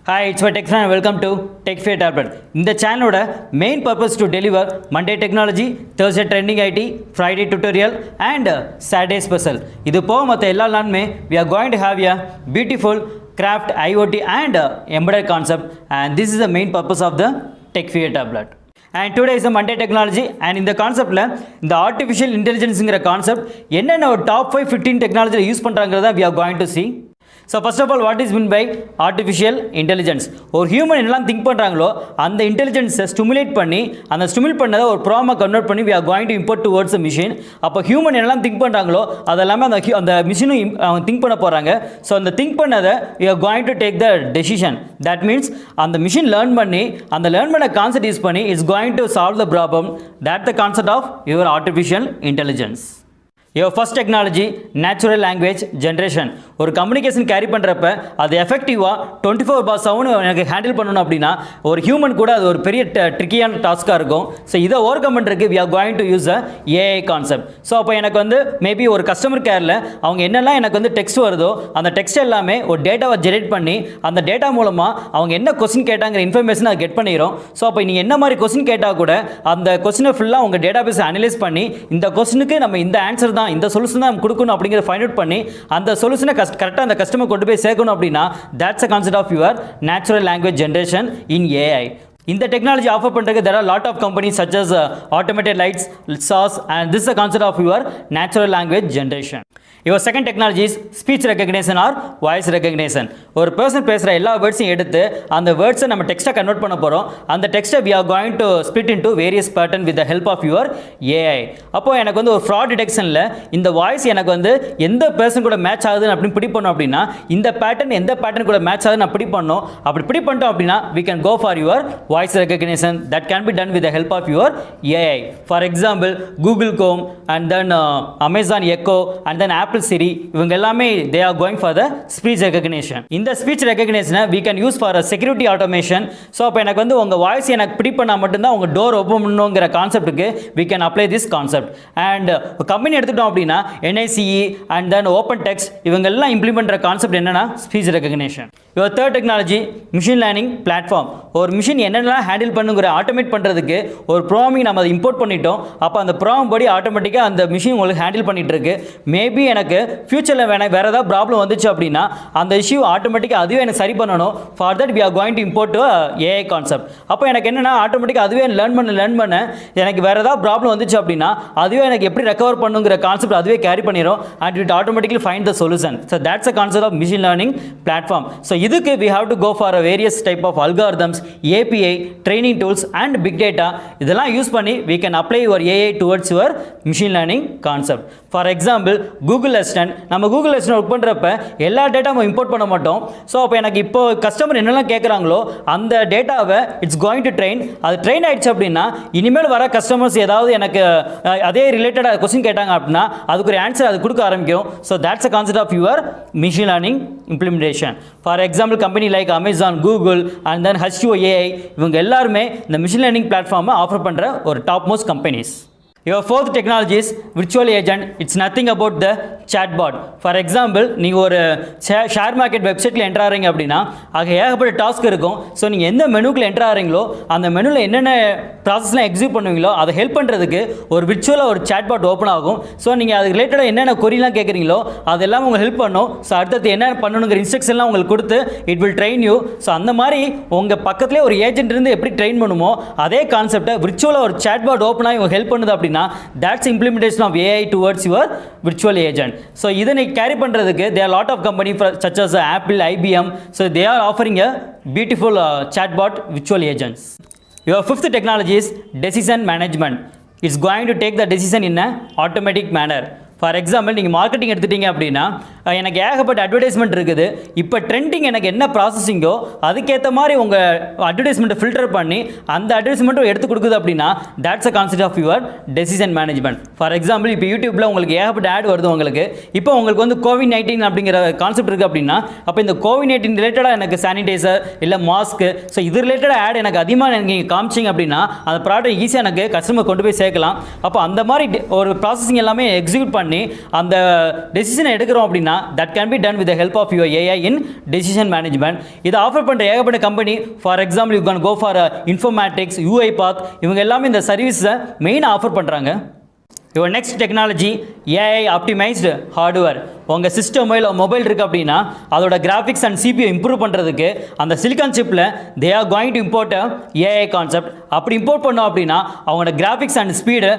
Hi, it's my Tech Fan and welcome to Tech Fair Tablet. இந்த சேனலோட main purpose to deliver Monday technology, Thursday trending IT, Friday tutorial and Saturday special. இது போக மற்ற எல்லா நாளுமே we are going to have a beautiful craft, IoT and embedded concept, and this is the main purpose of the Tech Fair Tablet. And today is the Monday technology, and in the concept இந்த artificial intelligenceங்கிற concept என்னென்ன ஒரு top 5-15 டெக்னாலஜியில் use பண்ணுறாங்கிறத we are going to see. So first of all, what is meant by artificial intelligence? ஒரு human என்னெல்லாம் think பண்ணுறாங்களோ அந்த இன்டெலிஜென்ஸை stimulate பண்ணி அந்த ஸ்டிமுலேட் பண்ணதை ஒரு ப்ரோமாக கன்வெர்ட் பண்ணி we are going to import towards a machine. அப்போ ஹியூமன் என்னெல்லாம் திங்க் பண்ணுறாங்களோ அதெல்லாமே அந்த மிஷினும் அவங்க திங்க் பண்ண போகிறாங்க. ஸோ அந்த திங்க் பண்ணதை we are going to take the decision. That means அந்த மிஷின் லேர்ன் பண்ணி அந்த லேர்ன் பண்ண கான்செப்ட் யூஸ் பண்ணி is going to solve the problem. That's the concept of your artificial intelligence. Your first technology, natural language generation. ஒரு communication carry பண்ணுறப்ப அது எஃபெக்டிவாக 24/7 எனக்கு ஹேண்டில் பண்ணணும் அப்படின்னா ஒரு ஹியூமன் கூட அது ஒரு பெரிய ட்ரிக்கியான டாஸ்க்காக இருக்கும். ஸோ இதை ஓவர் கம் பண்ணுறதுக்கு we are going to use a AI concept. So அப்போ எனக்கு மேபி ஒரு கஸ்டமர் கேரில் அவங்க என்னெல்லாம் எனக்கு டெக்ஸ்ட் வருதோ அந்த டெக்ஸ்ட் எல்லாமே ஒரு டேட்டாவை ஜெனரேட் பண்ணி அந்த டேட்டா மூலமாக அவங்க என்ன கொஸ்டின் கேட்டாங்கிற இன்ஃபர்மேஷன் அதை கெட் பண்ணிடும். ஸோ அப்போ நீங்கள் என்ன மாதிரி கொஸ்டின் கேட்டால் கூட அந்த கொஸ்டினை ஃபுல்லாக உங்கள் டேட்டா பேஸை அனலைஸ் பண்ணி இந்த கொஸ்டினுக்கு நம்ம இந்த ஆன்சர் தான், இந்த சொல்யூஷன் தான் கொடுக்கணும் அப்படிங்கிறத ஃபைண்ட் அவுட் பண்ணி அந்த சொல்யூஷனை கரெக்டாக அந்த கஸ்டமர் கொண்டு போய் சேர்க்கணும் அப்படின்னா that's a concept of your natural language generation in AI. இந்த டெக்னாலஜி ஆஃபர் பண்ணுறதுக்கு there are lot of companies such as automated lights, SaaS, and this is the concept of your natural language generation. Your second technology is speech recognition or voice recognition. ஒரு person பேசுகிற எல்லா வேர்ட்ஸையும் எடுத்து அந்த வேர்ட்ஸை நம்ம டெக்ஸ்ட்டாக convert பண்ண போகிறோம். அந்த டெக்ஸ்ட்டை we are going to split into various pattern with the help of your AI. அப்போது எனக்கு ஒரு ஃப்ராட் டிடெக்ஷனில் இந்த வாய்ஸ் எனக்கு எந்த பர்சன் கூட மேட்ச் ஆகுதுன்னு அப்படின்னு பிடி பண்ணோம் அப்படின்னா இந்த பேட்டர்ன் எந்த பேட்டர்ன் கூட மேட்ச் ஆகுதுன்னு பிடி பண்ணோம். அப்படி பிடி பண்ணிட்டோம் அப்படின்னா we can go for your voice recognition that can be done with the help of your AI. For example, Google Chrome and then Amazon Echo and then Apple Siri, இவங்க எல்லாமே they are going for the speech recognition. இந்த speech recognition we can use for a security automation. So அப்போ எனக்கு உங்கள் voice எனக்கு பிடி பண்ணால் மட்டும்தான் உங்கள் டோர் ஓப்பன் பண்ணணுங்கிற கான்செப்ட்டுக்கு we can apply this concept. And company எடுத்துட்டோம் அப்படின்னா NICE and then Open Text இவங்க எல்லாம் இம்ப்ளிமெண்ட் பண்ணுற கான்செப்ட் என்னன்னா speech recognition. Your third technology, machine learning platform. ஒரு மிஷின் என்னென்னலாம் ஹேண்டில் பண்ணுங்கிற ஆட்டோமேட் பண்ணுறதுக்கு ஒரு ப்ரோமிங் நம்ம அதை இம்போர்ட் பண்ணிட்டோம். அப்போ அந்த ப்ரோம் படி ஆட்டோமேட்டிக்காக அந்த மிஷின் உங்களுக்கு ஹேண்டில் பண்ணிகிட்டு இருக்கு. மேபி எனக்கு ஃபியூச்சரில் வேறு ஏதாவது ப்ராப்ளம் வந்துச்சு அப்படின்னா அந்த இஷ்யூ ஆட்டோமேட்டிக்காக அதுவே எனக்கு சரி பண்ணணும். For that we are going to import to AI concept. அப்போ எனக்கு என்னென்னா ஆட்டோமேட்டிக்காக அதுவே லேர்ன் பண்ண எனக்கு வேறு ஏதாவது ப்ராப்ளம் வந்துச்சு அப்படின்னா அதுவே எனக்கு எப்படி ரெக்கவர் பண்ணுங்கிற கான்செப்ட் அதுவே கேரி பண்ணிடும். And it automatically find the solution. So that's the concept of machine learning platform. So இதுக்கு we have to go for a various type of algorithms, API, training tools and big data. இதெல்லாம் use பண்ணி we can apply your AI towards your machine learning concept. For example, Google Assistant. நம்ம Google Assistant work பண்ணுறப்ப எல்லா டேட்டாவும் import பண்ண மாட்டோம். So அப்போ எனக்கு இப்போ கஸ்டமர் என்னெல்லாம் கேட்குறாங்களோ அந்த டேட்டாவை இட்ஸ் கோயிங் டு ட்ரெயின். அது ட்ரெயின் ஆகிடுச்சு அப்படின்னா இனிமேல் வர கஸ்டமர்ஸ் ஏதாவது எனக்கு அதே ரிலேட்டடாக கொஸ்டின் கேட்டாங்க அப்படின்னா அதுக்கு ஒரு ஆன்சர் அது கொடுக்க ஆரம்பிக்கும். So that's the concept of your machine learning implementation. For example, company like Amazon, Google and then H2O AI இவங்க எல்லாருமே இந்த machine learning platform ஆஃபர் பண்ணுற ஒரு top most companies. Your fourth technology is virtual agent. It's nothing about the chatbot. For example, நீங்கள் ஒரு share market வெப்சைட்டில் enter ஆகிறீங்க அப்படின்னா அங்கே ஏகப்பட்ட டாஸ்க் இருக்கும். ஸோ நீங்கள் எந்த மெனுக்குள்ள என்டர் ஆகிறீங்களோ அந்த மெனுவில் என்னென்ன ப்ராசஸ்லாம் எக்ஸிக்யூட் பண்ணுவீங்களோ அதை ஹெல்ப் பண்ணுறதுக்கு ஒரு விர்ச்சுவலாக ஒரு chatbot ஓப்பன் ஆகும். ஸோ நீங்கள் அது ரிலேட்டடாக என்னென்ன கொரிலாம் கேட்குறீங்களோ அதெல்லாம் உங்களுக்கு ஹெல்ப் பண்ணும். ஸோ அடுத்தது என்ன பண்ணணுங்கிற இன்ஸ்ட்ரக்ஷன்லாம் உங்களுக்கு கொடுத்து it will train you. So அந்த மாதிரி உங்கள் பக்கத்துலேயே ஒரு ஏஜென்ட் இருந்து எப்படி ட்ரெயின் பண்ணுமோ அதே கான்செப்டை விர்ச்சுவலாக ஒரு chatbot ஓப்பன் ஆகி ஹெல்ப் பண்ணுது அப்படின்னா that's implementation of AI towards your virtual agent. So இதனை கேரி பண்ணுறதுக்கு there are lot of companies such as Apple, IBM. So they are offering a beautiful chatbot virtual agents. Your fifth technology is decision management. It's going to take the decision in a automatic manner. For example நீங்கள் marketing எடுத்துட்டீங்க அப்படின்னா எனக்கு ஏகப்பட்ட advertisement இருக்குது. இப்போ trending எனக்கு என்ன ப்ராசஸிங்கோ அதுக்கேற்ற மாதிரி உங்கள் அட்வர்டைஸ்மெண்ட்டை ஃபில்டர் பண்ணி அந்த அட்வர்டைஸ்மெண்ட்டும் எடுத்து கொடுக்குது அப்படின்னா that's a concept of your decision management. For example இப்போ யூடியூப்பில் உங்களுக்கு ஏகப்பட்ட ஆட் வருது. உங்களுக்கு இப்போ உங்களுக்கு COVID-19 அப்படிங்கிற கான்செப்ட் இருக்குது அப்படின்னா அப்போ இந்த COVID-19 ரிலேட்டடாக எனக்கு சானிடைசர் இல்லை மாஸ்க்கு ஸோ இது ரிலேட்டடாக ஆட் எனக்கு அதிகமாக நீங்கள் காமிச்சிங்க அப்படின்னா அந்த ப்ராடக்ட் ஈஸியாக எனக்கு கஸ்டமர் கொண்டு போய் சேர்க்கலாம். அப்போ அந்த மாதிரி ஒரு ப்ராசஸிங் எல்லாமே எக்ஸிக்யூட் பண்ணி பண்ணி அந்த டெசிஷனை எடுக்கிறோம் அப்படின்னா that can be done with the help of your AI in decision management. இதை ஆஃபர் பண்ணுற ஏகப்பட்ட company, for example you can go for Informatics, UiPath, இவங்க எல்லாமே இந்த சர்வீஸை மெயினாக ஆஃபர் பண்ணுறாங்க. Your next technology AI optimised hardware. உங்கள் சிஸ்டம் இல்லை மொபைல் இருக்குது அப்படின்னா அதோட கிராஃபிக்ஸ் அண்ட் CPU இம்ப்ரூவ் பண்ணுறதுக்கு அந்த சிலிக்கான் சிப்பில் they are going to import AI concept. அப்படி இம்போர்ட் பண்ணோம் அப்படின்னா அவங்களோட கிராஃபிக்ஸ் அண்ட் ஸ்பீடு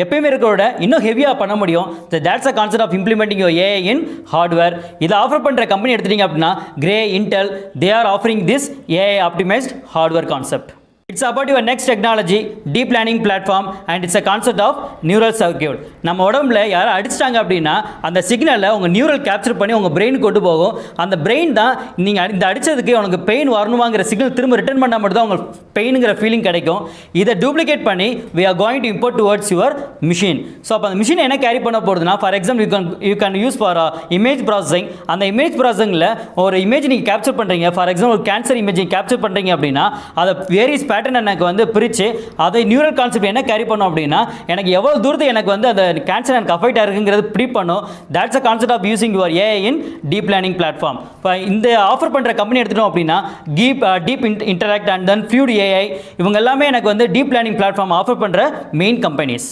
எப்பயுமே இருக்கிறோட இன்னும் ஹெவியாக பண்ண முடியும். That's a concept of implementing your AI in hardware. இதை ஆஃபர் பண்ணுற கம்பெனி எடுத்துட்டீங்க அப்படின்னா Cray, Intel, they are offering this AI optimised hardware concept. It's about your next technology, deep learning platform, and it's a concept of neural circuit. நம்ம உடம்புல யாரும் அடிச்சிட்டாங்க அப்படின்னா அந்த சிக்னலை உங்கள் நியூரல் கேப்சர் பண்ணி உங்கள் பிரெயின் கொண்டு போகும். அந்த பிரெயின் தான் நீங்கள் இந்த அடித்ததுக்கு உனக்கு பெயின் வரணுமாங்கிற சிக்னல் திரும்ப ரிட்டர்ன் பண்ணால் மட்டும் தான் உங்களுக்கு பெயினுங்கிற ஃபீலிங் கிடைக்கும். இதை டூப்ளிகேட் பண்ணி we are going to import towards your machine. So அப்போ அந்த மிஷின் என்ன கேரி பண்ண போகுதுன்னா, for example you can use for image processing. அந்த இமேஜ் ப்ராசஸிங்கில் ஒரு இமேஜ் நீங்கள் கேப்சர் பண்ணுறீங்க, ஃபார் எக்ஸாம்பிள் ஒரு கேன்சர் இமேஜ் கேப்சர் பண்ணுறீங்க அப்படின்னா அதை வேரியஸ் பேட்டர்ன் எனக்கு வந்து பிரித்து அதை நியூரல் கான்செப்ட் என்ன கேரி பண்ணும் அப்படின்னா எனக்கு எவ்வளோ தூரத்துக்கு எனக்கு வந்து அந்த கேன்சர் எனக்கு அஃபெக்ட் ஆகிருக்குங்கிறது ப்ரீ பண்ணும். That's a concept of using your AI in deep learning platform. இப்போ இந்த ஆஃபர் பண்ணுற கம்பெனி எடுத்துட்டோம் அப்படின்னா deep interact and then Feud AI, இவங்க எல்லாமே எனக்கு வந்து டீப் லேர்னிங் பிளாட்ஃபார்ம் ஆஃபர் பண்ணுற main companies.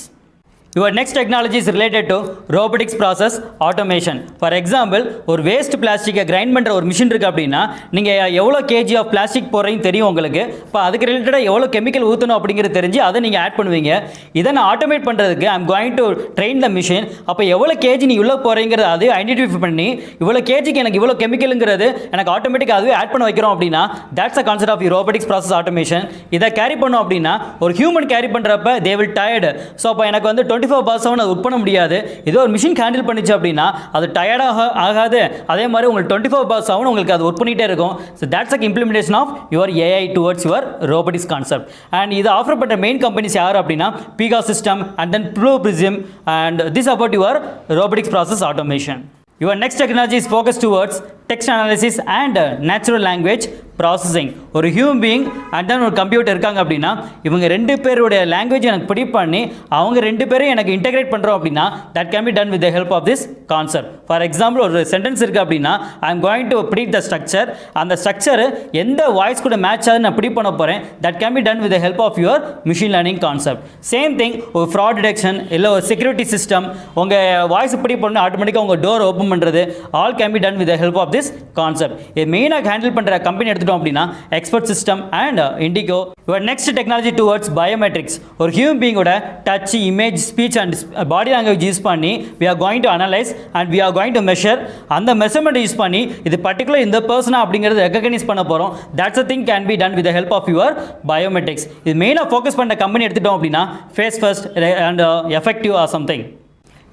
Your next technology is related to robotics process automation. For example, ஒரு வேஸ்ட் பிளாஸ்டிக்கை கிரைண்ட் பண்ணுற ஒரு மிஷின் இருக்குது அப்படின்னா நீங்கள் எவ்வளோ கேஜி ஆஃப் பிளாஸ்டிக் போடுறீங்க தெரியும் உங்களுக்கு. இப்போ அதுக்கு ரிலேட்டடாக எவ்வளோ கெமிக்கல் ஊற்றணும் அப்படிங்கிறது தெரிஞ்சு அதை நீங்கள் ஆட் பண்ணுவீங்க. இதை நான் ஆட்டோமேட் பண்ணுறதுக்கு I'm going to train the machine. அப்போ எவ்வளோ கேஜி நீ இவ்வளோ போகிறீங்கிறது அது ஐடென்டிஃபை பண்ணி இவ்வளோ கேஜிக்கு எனக்கு இவ்வளோ கெமிக்கலுங்கிறது எனக்கு ஆட்டோமேட்டிக்காக அதுவே ஆட் பண்ண வைக்கிறோம் அப்படின்னா that's a concept of robotics process automation. இதை கேரி பண்ணோம் அப்படின்னா ஒரு ஹியூமன் கேரி பண்ணுறப்ப they will tired. ஸோ அப்போ எனக்கு வந்து 24 hours அது ஒர்க் பண்ண முடியாது. ஏதோ ஒரு மிஷின் ஹேண்டில் பண்ணிச்சு அப்படின்னா அது டயர்டாக ஆகாது. அதே மாதிரி உங்களுக்கு 24 hours உங்களுக்கு அது ஒர்க் பண்ணிகிட்டே இருக்கும். So that's a implementation of your AI towards your robotics concept. and இது ஆஃபர் பண்ணுற மெயின் கம்பெனிஸ் யார் அப்படின்னா Pegasystem and then Blue Prism, and this about your robotics process automation. Your next technology is focused towards text analysis and natural language processing. ஒரு human being and then ஒரு computer இருக்காங்க அப்படின்னா இவங்க ரெண்டு பேருடைய language எனக்கு ப்ரிடிக்ட் பண்ணி அவங்க ரெண்டு பேரும் எனக்கு இன்டெகிரேட் பண்ணுறோம் அப்படின்னா that can be done with the help of this concept. For example ஒரு சென்டென்ஸ் இருக்குது அப்படின்னா I am going to predict the structure. அந்த ஸ்ட்ரக்சர் எந்த வாய்ஸ் கூட மேட்ச் ஆகுது நான் ப்ரிடிக்ட் பண்ண போகிறேன். that can be done with the help of your machine learning concept. Same thing ஒரு ஃப்ராட் டிடெக்ஷன் இல்லை ஒரு செக்யூரிட்டி சிஸ்டம் உங்கள் வாய்ஸ் ப்ரிடிக்ட் பண்ணி ஆட்டோமேட்டிக்காக உங்கள் டோர் ஓப்பன் பண்ணுறது all can be done with the help of this concept. இது மெயினாக ஹேண்டில் பண்ணுற கம்பெனி எடுத்துட்டோம் அப்படின்னா expert system and Indigo. Your next technology towards biometrics. ஒரு ஹியூமன் பீயிங்கோட touch, image, speech and body language use பண்ணி we are going to analyze and we are going to measure. அந்த measurement use பண்ணி இது particular இந்த பர்சனா அப்படிங்கிறது recognise பண்ண போகிறோம். that's a thing can be done with the help of your biometrics. இது மெயினாக ஃபோக்கஸ் பண்ணுற கம்பெனி எடுத்துட்டோம் அப்படின்னா Face First and effective or something.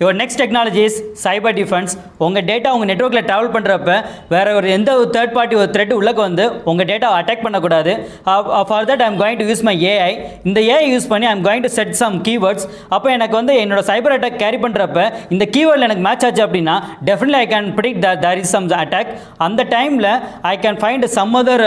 Your next technology is cyber defence. உங்கள் டேட்டா உங்கள் நெட்வொர்க்கில் ட்ராவல் பண்ணுறப்ப வேறு ஒரு எந்த ஒரு தேர்ட் பார்ட்டி ஒரு த்ரெட் உள்ளே வந்து உங்கள் டேட்டாவை அட்டாக் பண்ணக்கூடாது. For that I'm going to use my AI. இந்த ஏஐ யூஸ் பண்ணி I'm going to set some keywords. அப்போ எனக்கு வந்து என்னோட சைபர் அட்டாக் கேரி பண்ணுறப்ப இந்த கீவேர்டில் எனக்கு மேட்ச் ஆச்சு அப்படின்னா definitely I can predict that there is some attack. அந்த டைமில் I can find some other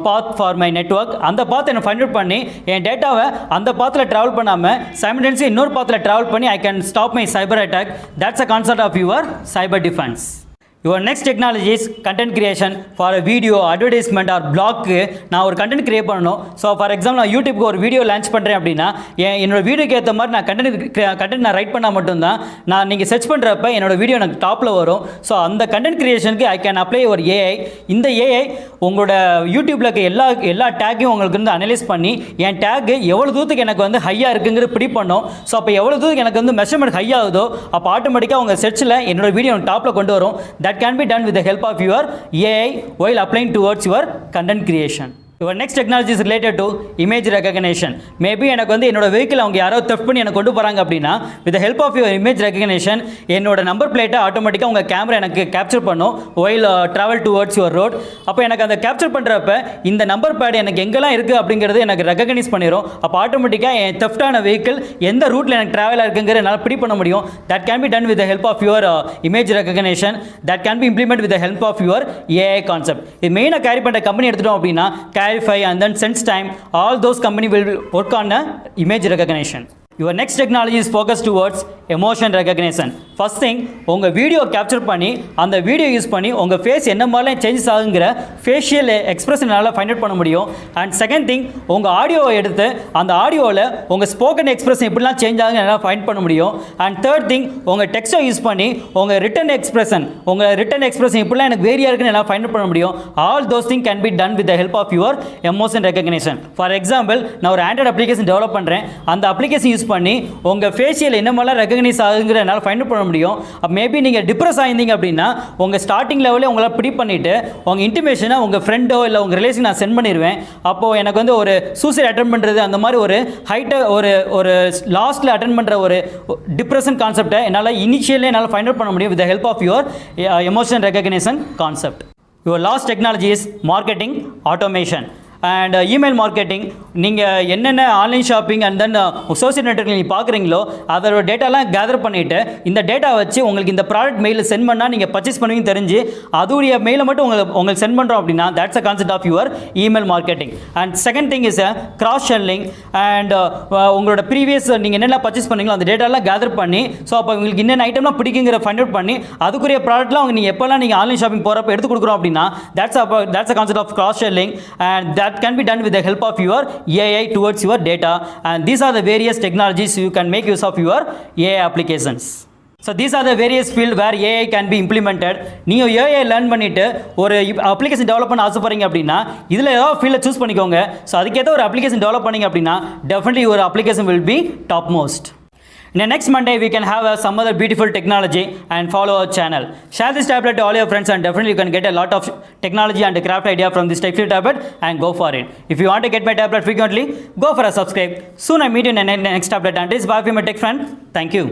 path for my network. அந்த பாத் என்னை ஃபைண்ட் அவுட் பண்ணி என் டேட்டாவை அந்த பாத்தில் ட்ராவல் பண்ணாமல் சைமல்டேனியஸாக இன்னொரு பாத்தில் ட்ராவல் பண்ணி I can stop my cyber attack. That's a concept of your cyber defense. Your next technology is content creation. For a video, advertisement or blog நான் ஒரு கண்டென்ட் கிரியேட் பண்ணணும். ஸோ ஃபார் எக்ஸாம்பிள் நான் யூடியூப்க்கு ஒரு video launch பண்ணுறேன் அப்படின்னா என்னோட வீடியோக்கு ஏற்ற மாதிரி நான் கண்டென்ட் நான் ரைட் பண்ணால் மட்டும்தான் நான் நீங்கள் சர்ச் பண்ணுறப்ப என்னோட வீடியோ எனக்கு டாப்பில் வரும். ஸோ அந்த கண்டென்ட் கிரியேஷனுக்கு ஐ கேன் அப்ளை ஒரு ஏஐ. இந்த ஏஐ உங்களோட யூடியூப்பில் இருக்க எல்லா டேக்கையும் உங்களுக்கு வந்து அனலைஸ் பண்ணி என் டேக் எவ்வளோ தூரத்துக்கு எனக்கு வந்து ஹையாக இருக்குங்கிறது ப்ரிடிக்ட் பண்ணும். ஸோ அப்போ எவ்வளோ தூரத்துக்கு எனக்கு வந்து மெஷர்மெண்ட் ஹை ஆகுதோ அப்போ ஆட்டோமேட்டிக்காக உங்கள் சர்ச்சில் என்னோட வீடியோ டாப்பில் கொண்டு வரும். That can be done with the help of your AI while applying towards your content creation. Your next technology is related to image recognition. Maybe எனக்கு வந்து என்னோட வெஹிக்கிள் அவங்க யாரோ தெஃப்ட் பண்ணி எனக்கு கொண்டு போகிறாங்க அப்படின்னா with the help of your image recognition என்னோட நம்பர் பிளேட்டை ஆட்டோமேட்டிக்காக உங்கள் கேமரா எனக்கு கேப்சர் பண்ணும் while travel towards your road. அப்போ எனக்கு அந்த கேப்சர் பண்ணுறப்ப இந்த நம்பர் பேட் எனக்கு எங்கெல்லாம் இருக்குது அப்படிங்கிறது எனக்கு ரெகக்னைஸ் பண்ணிடும். அப்போ ஆட்டோமேட்டிக்காக என் தெஃப்டான வெஹிக்கிள் எந்த ரூட்டில் எனக்கு ட்ராவல் இருக்குங்கிறது என்னால் ப்ரிடிக்ட் பண்ண முடியும். that can be done with the help of your image recognition. that can be implemented with the help of your AI concept. இது மெயினாக கேரி பண்ணுற கம்பெனி எடுத்துட்டோம் அப்படின்னா Clarify and then SenseTime, all those company will work on image recognition. Your next technology is focused towards emotion recognition. First thing உங்கள் video capture பண்ணி அந்த video use பண்ணி உங்கள் ஃபேஸ் என்ன மாதிரிலாம் சேஞ்சஸ் ஆகுங்கிற ஃபேஷியல் எக்ஸ்பிரஷனால் ஃபைண்ட் அவுட் பண்ண முடியும். And second thing உங்கள் ஆடியோவை எடுத்து அந்த ஆடியோவில் உங்கள் ஸ்போக்கன் எக்ஸ்பிரஷன் எப்படிலாம் சேஞ்ச் ஆகுங்க என்னால் ஃபைண்ட் பண்ண முடியும். அண்ட் தேர்ட் திங் உங்கள் டெக்ஸ்ட்டை யூஸ் பண்ணி உங்கள் ரிட்டன் எக்ஸ்பிரஷன் எப்படிலாம் எனக்கு வேரியா இருக்குன்னு என்னால் ஃபைண்ட் அவுட் பண்ண முடியும். All those thing can be done with the help of your emotion recognition. For example நான் ஒரு ஆண்ட்ராய்டு அப்ளிகேஷன் டெவலப் பண்ணுறேன். அந்த அப்ளிகேஷன் யூஸ் பண்ணி உங்கள் ஃபேஷியல் என்ன மாதிரிலாம் ரெகக்னைஸ் ஆகுங்கிற என்னால் ஃபைண்ட் அவுட் பண்ண முடியும். மேபி நீங்கள் டிப்ரெஸ் ஆயிருந்தீங்க அப்படின்னா உங்கள் ஸ்டார்டிங் லெவலே உங்களை ப்ரீ பண்ணிவிட்டு உங்கள் இன்டிமேஷனை உங்கள் ஃப்ரெண்டோ இல்லை உங்கள் ரிலேஷன் நான் சென்ட் பண்ணிடுவேன். அப்போது எனக்கு வந்து ஒரு சூசைட் அட்டன் பண்ணுறது அந்த மாதிரி ஒரு ஒரு லாஸ்ட்டில் அட்டன் பண்ணுற ஒரு டிப்ரெஷன் கான்செப்டை என்னால் இனிஷியலே என்னால் ஃபைண்ட் அவுட் பண்ண முடியும் with the help of your emotion recognition concept. Your last technology is marketing automation and email marketing. நீங்கள் என்னென்ன online shopping and then social நெட்வொர்க்கில் நீங்கள் பார்க்குறீங்களோ அதோட டேட்டாலாம் கேதர் பண்ணிவிட்டு இந்த டேட்டா வச்சு உங்களுக்கு இந்த ப்ராடக்ட் மெயிலில் சென்ட் பண்ணால் நீங்கள் பர்ச்சேஸ் பண்ணுவீங்க தெரிஞ்சு அதோடைய மெயிலை மட்டும் உங்களுக்கு சென்ட் பண்ணுறோம் அப்படின்னா that's a concept of your email marketing. And second thing is cross selling and உங்களோட ப்ரீவியஸ் நீங்கள் என்னென்ன பர்ச்சேஸ் பண்ணீங்களோ அந்த டேட்டாலாம் கேதர் பண்ணி ஸோ அப்போ உங்களுக்கு என்னென்ன ஐட்டம்லாம் பிடிக்குங்கிற ஃபைண்ட் அவுட் பண்ணி அதுக்குரிய ப்ராடக்ட்லாம் நீங்கள் எப்போல்லாம் நீங்கள் ஆன்லைன் ஷாப்பிங் போகிறப்ப எடுத்து கொடுக்குறோம் அப்படின்னா that's a concept of cross selling and that can be done with the help of your AI towards your data, and these are the various technologies you can make use of your AI applications. So these are the various field where AI can be implemented. நீங்கள் AI learn பண்ணிவிட்டு ஒரு application develop பண்ண ஆசைப்படுறீங்க அப்படின்னா இதில் ஏதாவது ஃபீல்டை choose பண்ணிக்கோங்க. ஸோ அதுக்கேற்ற ஒரு அப்ளிகேஷன் டெவலப் பண்ணிங்க அப்படின்னா definitely your application will be top most. In the next Monday, we can have some other beautiful technology and follow our channel. Share this tablet to all your friends and definitely you can get a lot of technology and craft idea from this TechFit tablet and go for it. If you want to get my tablet frequently, go for a subscribe. Soon I meet you in the next tablet and this bye from my tech friend. Thank you.